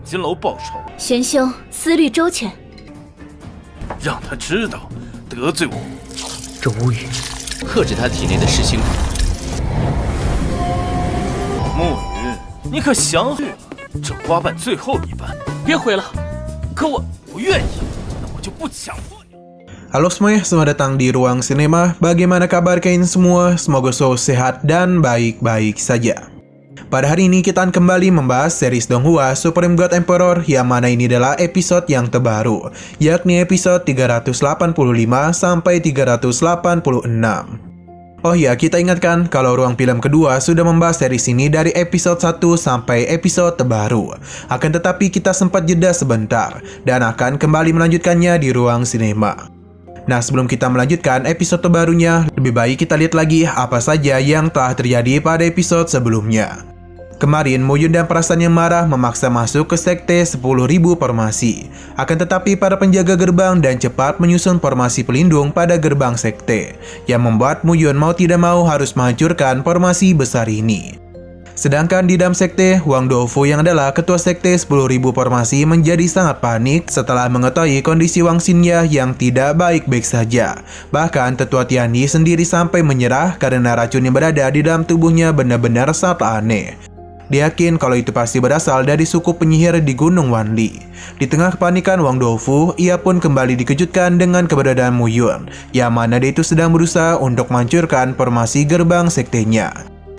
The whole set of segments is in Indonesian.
金楼报仇，玄兄思虑周全，让他知道得罪我。这乌羽，克制他体内的噬心蛊。暮云，你可想好了？这花瓣最后一瓣，别毁了。可我不愿意，那我就不强迫你。Halo semuanya, selamat datang di Ruang Sinema. Bagaimana kabar kalian semua? Semoga selalu sehat dan baik-baik saja. Pada hari ini kita akan kembali membahas series Donghua Supreme God Emperor, yang mana ini adalah episode yang terbaru, yakni episode 385 sampai 386. Oh ya, kita ingatkan kalau Ruang Film kedua sudah membahas series ini dari episode 1 sampai episode terbaru. Akan tetapi kita sempat jeda sebentar dan akan kembali melanjutkannya di Ruang Sinema. Nah, sebelum kita melanjutkan episode terbarunya, lebih baik kita lihat lagi apa saja yang telah terjadi pada episode sebelumnya. Kemarin, Muyun dan Prasan yang marah memaksa masuk ke sekte 10.000 formasi. Akan tetapi para penjaga gerbang dan cepat menyusun formasi pelindung pada gerbang sekte, yang membuat Muyun mau tidak mau harus menghancurkan formasi besar ini. Sedangkan di dalam sekte, Wang Doufu yang adalah ketua sekte 10.000 formasi menjadi sangat panik setelah mengetahui kondisi Wang Xinye yang tidak baik-baik saja. Bahkan tetua Tianyi sendiri sampai menyerah karena racun yang berada di dalam tubuhnya benar-benar sangat aneh. Dia yakin kalau itu pasti berasal dari suku penyihir di Gunung Wanli. Di tengah kepanikan Wang Doufu, ia pun kembali dikejutkan dengan keberadaan Muyun, yang mana dia itu sedang berusaha untuk menghancurkan formasi gerbang sektenya.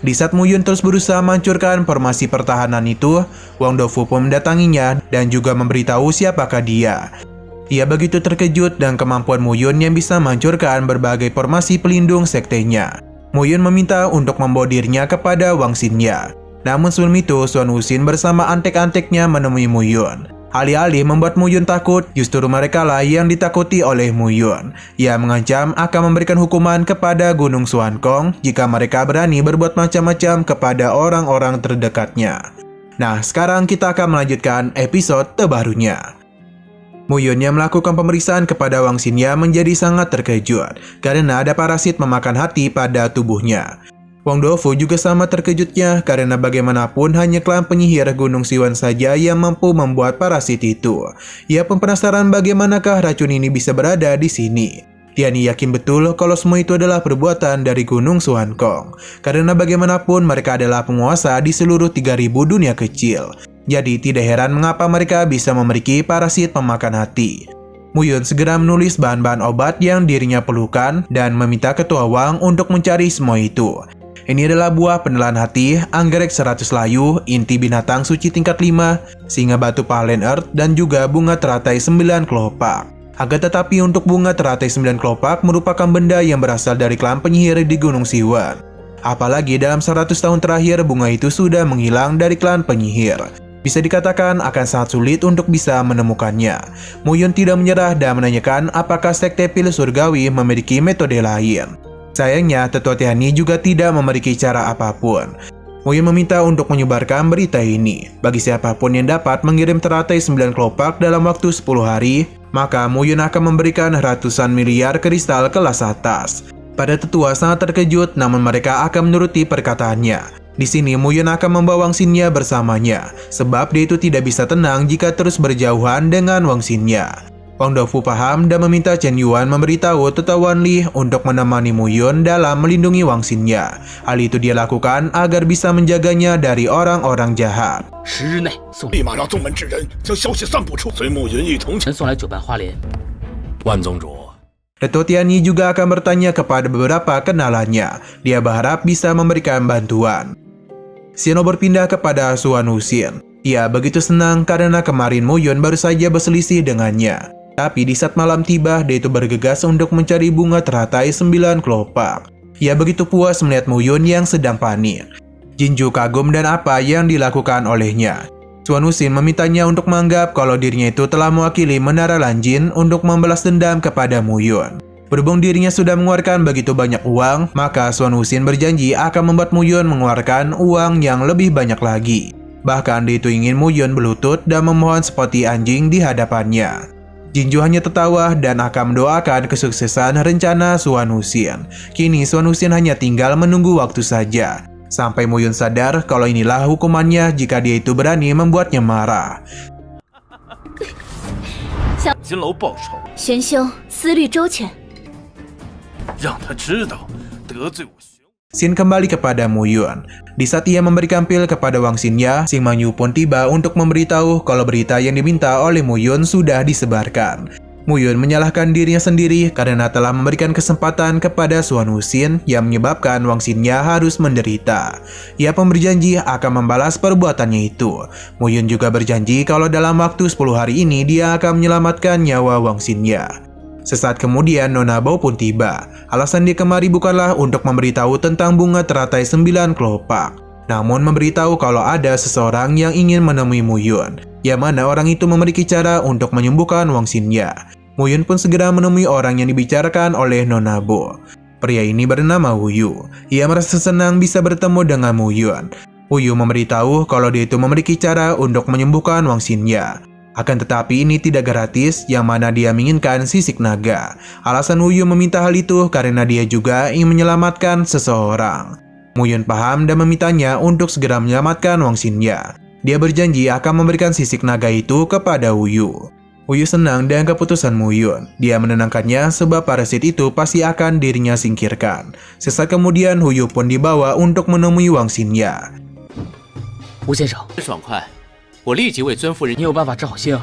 Di saat Muyun terus berusaha menghancurkan formasi pertahanan itu, Wang Doufu pun mendatanginya dan juga memberitahu siapakah dia. Ia begitu terkejut dengan kemampuan Muyun yang bisa menghancurkan berbagai formasi pelindung sektenya. Muyun meminta untuk membawa dirinya kepada Wang Xinye. Namun sebelum itu, Xuan Wuxin bersama antek-anteknya menemui Muyun. Alih-alih membuat Muyun takut, justru mereka lah yang ditakuti oleh Muyun. Ia mengancam akan memberikan hukuman kepada Gunung Xuankong jika mereka berani berbuat macam-macam kepada orang-orang terdekatnya. Nah, sekarang kita akan melanjutkan episode terbarunya. Muyun yang melakukan pemeriksaan kepada Wang Xinye menjadi sangat terkejut karena ada parasit memakan hati pada tubuhnya. Wang Doufu juga sama terkejutnya karena bagaimanapun hanya klan penyihir Gunung Siwan saja yang mampu membuat parasit itu. Ia pun penasaran bagaimanakah racun ini bisa berada di sini. Tianyi yakin betul kalau semua itu adalah perbuatan dari Gunung Xuankong, karena bagaimanapun mereka adalah penguasa di seluruh 3.000 dunia kecil. Jadi tidak heran mengapa mereka bisa memiliki parasit pemakan hati. Muyun segera menulis bahan-bahan obat yang dirinya perlukan dan meminta ketua Wang untuk mencari semua itu. Ini adalah buah penelan hati, anggrek 100 layu, inti binatang suci tingkat 5, singa batu Palen Earth, dan juga bunga teratai 9 kelopak. Akan tetapi untuk bunga teratai 9 kelopak merupakan benda yang berasal dari klan penyihir di Gunung Siwan. Apalagi dalam 100 tahun terakhir bunga itu sudah menghilang dari klan penyihir. Bisa dikatakan akan sangat sulit untuk bisa menemukannya. Muyun tidak menyerah dan menanyakan apakah sekte pil surgawi memiliki metode lain. Sayangnya, tetua Tianyi juga tidak memiliki cara apapun. Muyun meminta untuk menyebarkan berita ini. Bagi siapapun yang dapat mengirim teratai 9 kelopak dalam waktu 10 hari, maka Muyun akan memberikan ratusan miliar kristal kelas atas. Pada tetua sangat terkejut, namun mereka akan menuruti perkataannya. Di sini Muyun akan membawa Wang Xinye bersamanya, sebab dia itu tidak bisa tenang jika terus berjauhan dengan Wang Xinye. Wang Doufu paham dan meminta Chen Yuan memberitahu tetua Wanli untuk menemani Muyun dalam melindungi Wang Xinye. Hal itu dia lakukan agar bisa menjaganya dari orang-orang jahat. 10日内送，立马让宗门之人将消息散布出，随慕云一同前。送来9瓣花莲。万宗主， Tetua Tianyi juga akan bertanya kepada beberapa kenalannya. Dia berharap bisa memberikan bantuan. Xiano berpindah kepada Xuan Wuxin. Ia begitu senang karena kemarin Muyun baru saja berselisih dengannya. Tapi di saat malam tiba, dia itu bergegas untuk mencari bunga teratai 9 kelopak. Ia begitu puas melihat Muyun yang sedang panik. Jinju kagum dan apa yang dilakukan olehnya. Xuan Wuxin memintanya untuk menganggap kalau dirinya itu telah mewakili Menara Lanjin untuk membalas dendam kepada Muyun. Berhubung dirinya sudah mengeluarkan begitu banyak uang, maka Xuan Wuxin berjanji akan membuat Muyun mengeluarkan uang yang lebih banyak lagi. Bahkan dia itu ingin Muyun berlutut dan memohon seperti anjing di hadapannya. Jinju hanya tertawa dan akan mendoakan kesuksesan rencana Xuan Wuxin. Kini Xuan Wuxin hanya tinggal menunggu waktu saja. Sampai Muyun sadar kalau inilah hukumannya jika dia itu berani membuatnya marah. 金楼报仇， 玄兄思虑周全， 让他知道得罪我玄武。 Xin kembali kepada Muyun. Di saat ia memberikan pil kepada Wang Xinya, Xing Manyu pun tiba untuk memberitahu kalau berita yang diminta oleh Muyun sudah disebarkan. Muyun menyalahkan dirinya sendiri karena telah memberikan kesempatan kepada Suan Wuxin yang menyebabkan Wang Xinya harus menderita. Ia pun berjanji akan membalas perbuatannya itu. Muyun juga berjanji kalau dalam waktu 10 hari ini dia akan menyelamatkan nyawa Wang Xinya. Sesaat kemudian Nona Bao pun tiba. Alasan dia kemari bukanlah untuk memberitahu tentang bunga teratai 9 kelopak, namun memberitahu kalau ada seseorang yang ingin menemui Muyun, yang mana orang itu memiliki cara untuk menyembuhkan Wang Xinya. Muyun pun segera menemui orang yang dibicarakan oleh Nona Bao. Pria ini bernama Wuyu. Ia merasa senang bisa bertemu dengan Muyun. Wuyu memberitahu kalau dia itu memiliki cara untuk menyembuhkan Wang Xinya. Akan tetapi ini tidak gratis, yang mana dia menginginkan sisik naga. Alasan Wuyu meminta hal itu karena dia juga ingin menyelamatkan seseorang. Muyun paham dan memintanya untuk segera menyelamatkan Wang Xinya. Dia berjanji akan memberikan sisik naga itu kepada Wuyu. Wuyu senang dengan keputusan Muyun. Dia menenangkannya sebab parasit itu pasti akan dirinya singkirkan. Sesaat kemudian Wuyu pun dibawa untuk menemui Wang Xinya. 吴先生，爽快，我立即为尊夫人。你有办法治好心儿？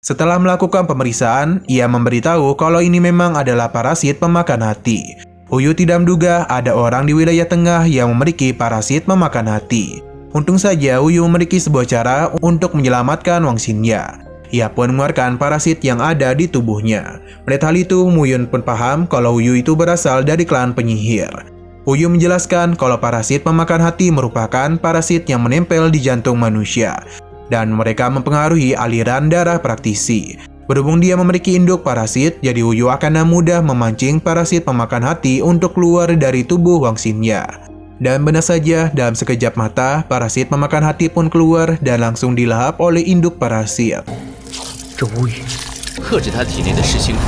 Setelah melakukan pemeriksaan, ia memberitahu kalau ini memang adalah parasit pemakan hati. Wuyu tidak menduga ada orang di wilayah tengah yang memiliki parasit memakan hati. Untung saja Wuyu memiliki sebuah cara untuk menyelamatkan Wang Xinya. Ia pun mengeluarkan parasit yang ada di tubuhnya. Melihat hal itu, Muyun pun paham kalau Wuyu itu berasal dari klan penyihir. Wuyu menjelaskan kalau parasit pemakan hati merupakan parasit yang menempel di jantung manusia, dan mereka mempengaruhi aliran darah praktisi. Berhubung dia memiliki induk parasit, jadi Wuyu akan mudah memancing parasit pemakan hati untuk keluar dari tubuh Wang Xinya. Dan benar saja, dalam sekejap mata, parasit pemakan hati pun keluar dan langsung dilahap oleh induk parasit. 这无语，克制他体内的噬心鬼。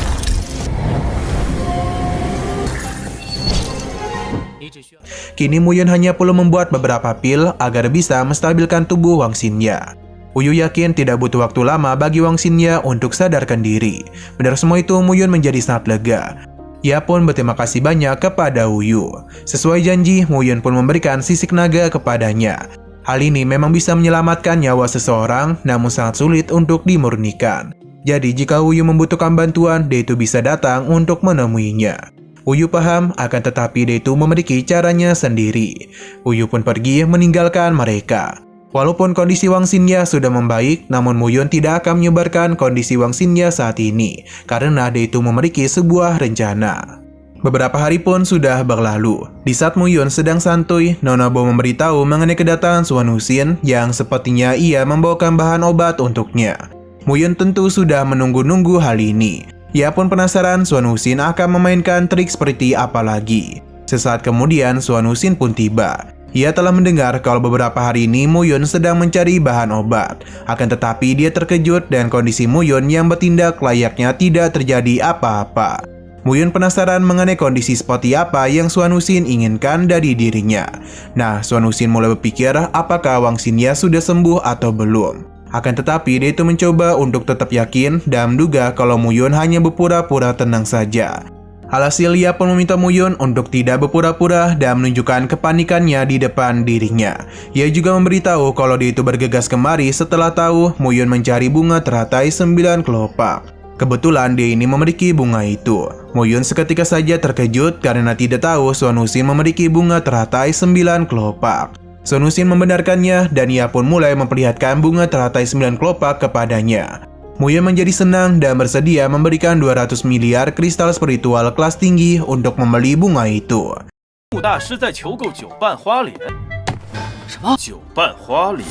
你只需要。 Kini Muyun hanya perlu membuat beberapa pil agar bisa menstabilkan tubuh Wang Xinya. Wuyu yakin tidak butuh waktu lama bagi Wang Xinya untuk sadarkan diri. Mendengar semua itu, Muyun menjadi sangat lega. Ia pun berterima kasih banyak kepada Wuyu. Sesuai janji, Muyun pun memberikan sisik naga kepadanya. Hal ini memang bisa menyelamatkan nyawa seseorang, namun sangat sulit untuk dimurnikan. Jadi jika Wuyu membutuhkan bantuan, dia itu bisa datang untuk menemuinya. Wuyu paham, akan tetapi dia itu memiliki caranya sendiri. Wuyu pun pergi meninggalkan mereka. Walaupun kondisi Wang Xinya sudah membaik, namun Muyun tidak akan menyebarkan kondisi Wang Xinya saat ini, karena dia itu memiliki sebuah rencana. Beberapa hari pun sudah berlalu. Di saat Muyun sedang santuy, Nona Bao memberitahu mengenai kedatangan Suan Wuxin yang sepertinya ia membawakan bahan obat untuknya. Muyun tentu sudah menunggu-nunggu hal ini. Ia pun penasaran Suan Wuxin akan memainkan trik seperti apa lagi. Sesaat kemudian Suan Wuxin pun tiba. Ia telah mendengar kalau beberapa hari ini Muyun sedang mencari bahan obat. Akan tetapi dia terkejut dan kondisi Muyun yang bertindak layaknya tidak terjadi apa-apa. Muyun penasaran mengenai kondisi seperti apa yang Suan Wuxin inginkan dari dirinya. Nah, Suan Wuxin mulai berpikir apakah Wang Xinya sudah sembuh atau belum. Akan tetapi dia itu mencoba untuk tetap yakin dan menduga kalau Muyun hanya berpura-pura tenang saja. Alhasil ia pun meminta Muyun untuk tidak berpura-pura dan menunjukkan kepanikannya di depan dirinya. Ia juga memberitahu kalau dia itu bergegas kemari setelah tahu Muyun mencari bunga teratai 9 kelopak. Kebetulan dia ini memiliki bunga itu. Muyun seketika saja terkejut karena tidak tahu Suan Wuxin memiliki bunga teratai 9 kelopak. Suan Wuxin membenarkannya dan ia pun mulai memperlihatkan bunga teratai 9 kelopak kepadanya. Muyun menjadi senang dan bersedia memberikan 200 miliar kristal spiritual kelas tinggi untuk membeli bunga itu. 穆大师在求购9瓣花莲。什么？9瓣花莲。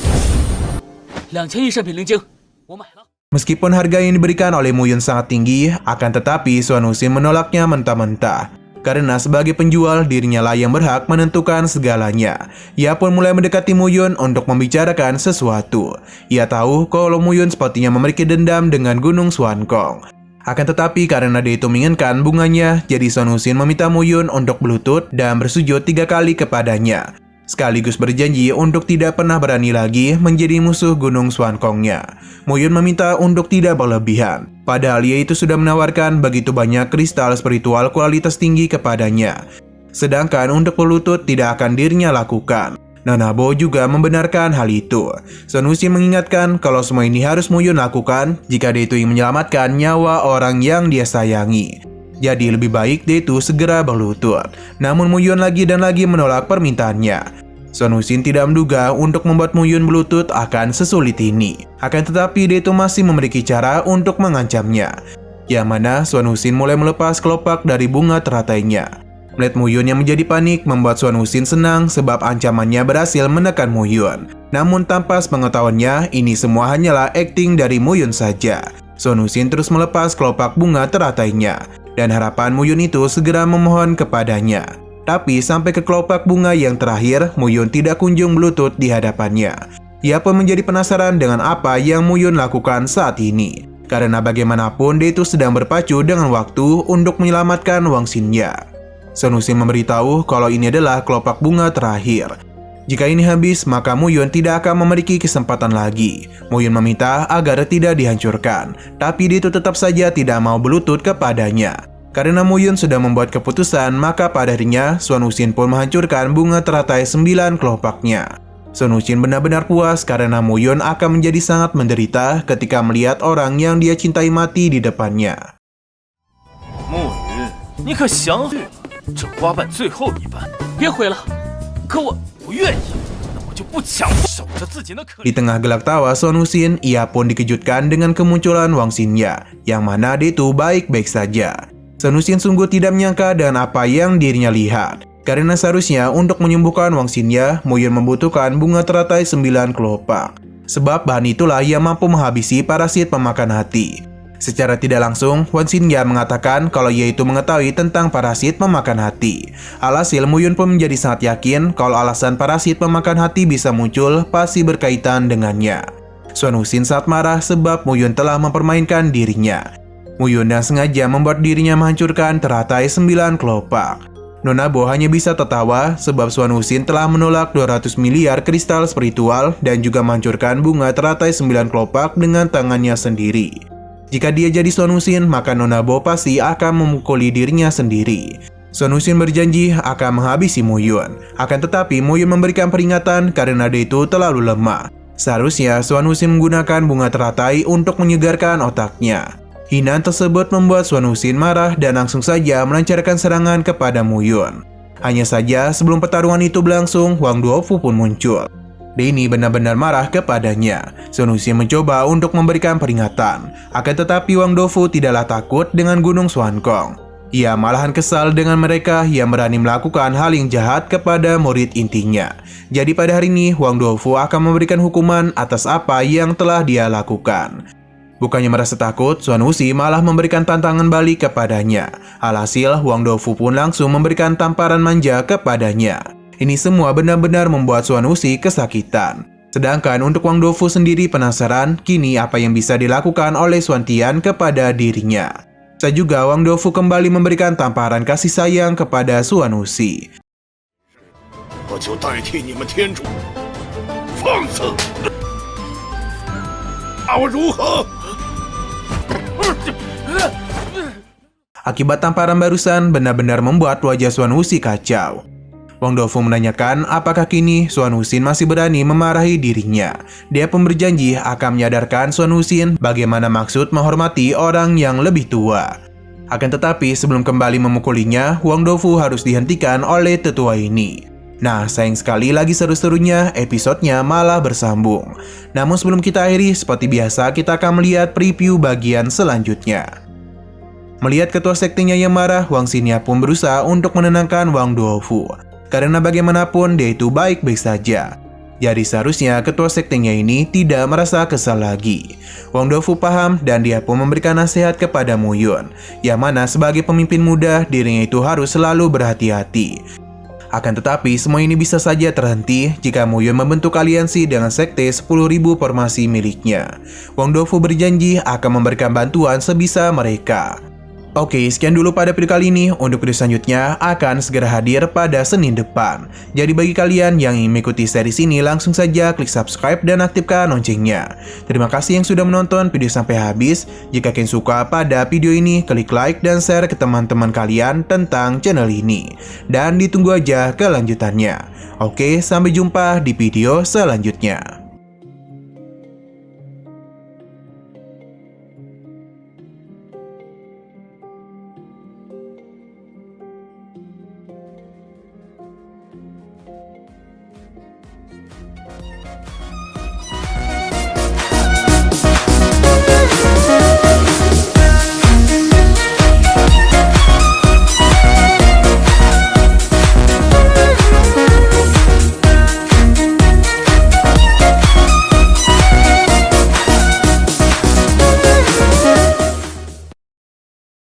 2000亿圣品灵晶，我买了。 Meskipun harga yang diberikan oleh Muyun sangat tinggi, akan tetapi Suan Wuxin menolaknya mentah-mentah. Karena sebagai penjual, dirinya lah yang berhak menentukan segalanya. Ia pun mulai mendekati Muyun untuk membicarakan sesuatu. Ia tahu kalau Muyun sepertinya memiliki dendam dengan Gunung Suankong. Akan tetapi karena dia itu menginginkan bunganya, jadi Sun Wuxin meminta Mu Yun untuk berlutut dan bersujud 3 kali kepadanya, sekaligus berjanji untuk tidak pernah berani lagi menjadi musuh Gunung Swankongnya. Mu Yun meminta untuk tidak berlebihan, padahal ia itu sudah menawarkan begitu banyak kristal spiritual kualitas tinggi kepadanya. Sedangkan untuk berlutut tidak akan dirinya lakukan. Nona Bo juga membenarkan hal itu. Sun Wuxin mengingatkan kalau semua ini harus Mu Yun lakukan jika dia itu ingin menyelamatkan nyawa orang yang dia sayangi. Jadi lebih baik dia itu segera berlutut. Namun Mu Yun lagi dan lagi menolak permintaannya. Sun Wuxin tidak menduga untuk membuat Mu Yun berlutut akan sesulit ini. Akan tetapi dia itu masih memiliki cara untuk mengancamnya. Yang mana Sun Wuxin mulai melepas kelopak dari bunga teratainya. Melihat Mu Yun yang menjadi panik membuat Sun Wuxin senang sebab ancamannya berhasil menekan Mu Yun. Namun tanpa sepengetahuannya, ini semua hanyalah akting dari Mu Yun saja. Sun Wuxin terus melepas kelopak bunga teratainya. Dan harapan Mu Yun itu segera memohon kepadanya. Tapi sampai ke kelopak bunga yang terakhir, Mu Yun tidak kunjung berlutut di hadapannya. Ia pun menjadi penasaran dengan apa yang Mu Yun lakukan saat ini. Karena bagaimanapun dia itu sedang berpacu dengan waktu untuk menyelamatkan Wang Xinya. Sun Wuxin memberitahu kalau ini adalah kelopak bunga terakhir. Jika ini habis, maka Mu Yun tidak akan memiliki kesempatan lagi. Mu Yun meminta agar tidak dihancurkan, tapi dia itu tetap saja tidak mau berlutut kepadanya. Karena Mu Yun sudah membuat keputusan, maka pada harinya Sun Wuxin pun menghancurkan bunga teratai 9 kelopaknya. Sun Wuxin benar-benar puas karena Mu Yun akan menjadi sangat menderita ketika melihat orang yang dia cintai mati di depannya. Mu Yun, 你可想去这花瓣最后一瓣？别毁了，可我不愿意，那我就不强守着自己的可 Di tengah gelak tawa Sun Wuxin, ia pun dikejutkan dengan kemunculan Wang Xinya, yang mana dia itu baik-baik saja. Sun Wuxin sungguh tidak menyangka dengan apa yang dirinya lihat. Karena seharusnya untuk menyembuhkan Wang Xinya, Mu Yun membutuhkan bunga teratai 9 kelopak. Sebab bahan itulah yang mampu menghabisi parasit pemakan hati. Secara tidak langsung, Wang Xinya mengatakan kalau ia itu mengetahui tentang parasit pemakan hati. Alhasil, Mu Yun pun menjadi sangat yakin kalau alasan parasit pemakan hati bisa muncul pasti berkaitan dengannya. Sun Wuxin sangat marah sebab Mu Yun telah mempermainkan dirinya. Mu Yun yang sengaja membuat dirinya menghancurkan teratai 9 kelopak. Nona Bo hanya bisa tertawa sebab Sun Wuxin telah menolak 200 miliar kristal spiritual dan juga menghancurkan bunga teratai 9 kelopak dengan tangannya sendiri. Jika dia jadi Sun Wuxin, maka Nona Bo pasti akan memukuli dirinya sendiri. Sun Wuxin berjanji akan menghabisi Mu Yun. Akan tetapi Mu Yun memberikan peringatan karena dia itu terlalu lemah. Seharusnya Sun Wuxin menggunakan bunga teratai untuk menyegarkan otaknya. Hinaan tersebut membuat Sun Wuxin marah dan langsung saja melancarkan serangan kepada Mu Yun. Hanya saja sebelum pertarungan itu berlangsung, Wang Duofu pun muncul. Denny benar-benar marah kepadanya. Sun Wuxin mencoba untuk memberikan peringatan. Akan tetapi Wang Duofu tidaklah takut dengan Gunung Swankong. Ia malahan kesal dengan mereka yang berani melakukan hal yang jahat kepada murid intinya. Jadi pada hari ini Wang Duofu akan memberikan hukuman atas apa yang telah dia lakukan. Bukannya merasa takut, Sun Wuxin malah memberikan tantangan balik kepadanya. Alhasil, Wang Duofu pun langsung memberikan tamparan manja kepadanya. Ini semua benar-benar membuat Sun Wuxin kesakitan. Sedangkan untuk Wang Duofu sendiri penasaran, kini apa yang bisa dilakukan oleh Xuan Tian kepada dirinya. Saya juga Wang Duofu kembali memberikan tamparan kasih sayang kepada Sun Wuxin. 我就代替你们天主，放肆！打我如何？ Akibat tamparan barusan benar-benar membuat wajah Sun Wuxin kacau. Wang Duofu menanyakan apakah kini Sun Wuxin masih berani memarahi dirinya. Dia pun berjanji akan menyadarkan Sun Wuxin bagaimana maksud menghormati orang yang lebih tua. Akan tetapi sebelum kembali memukulinya, Wang Duofu harus dihentikan oleh tetua ini. Nah, sayang sekali lagi seru-serunya episodenya malah bersambung. Namun sebelum kita akhiri, seperti biasa kita akan melihat preview bagian selanjutnya. Melihat ketua sektinya yang marah, Wang Xinya pun berusaha untuk menenangkan Wang Duofu. Karena bagaimanapun dia itu baik-baik saja. Jadi seharusnya ketua sektinya ini tidak merasa kesal lagi. Wang Duofu paham dan dia pun memberikan nasihat kepada Mu Yun. Yang mana sebagai pemimpin muda dirinya itu harus selalu berhati-hati. Akan tetapi, semua ini bisa saja terhenti jika Mo Yun membentuk aliansi dengan sekte 10.000 formasi miliknya. Wong Dofu berjanji akan memberikan bantuan sebisa mereka. Oke, sekian dulu pada video kali ini. Untuk video selanjutnya akan segera hadir pada Senin depan. Jadi bagi kalian yang ingin mengikuti series ini, langsung saja klik subscribe dan aktifkan loncengnya. Terima kasih yang sudah menonton video sampai habis. Jika kalian suka pada video ini, klik like dan share ke teman-teman kalian tentang channel ini. Dan ditunggu aja kelanjutannya. Oke, sampai jumpa di video selanjutnya.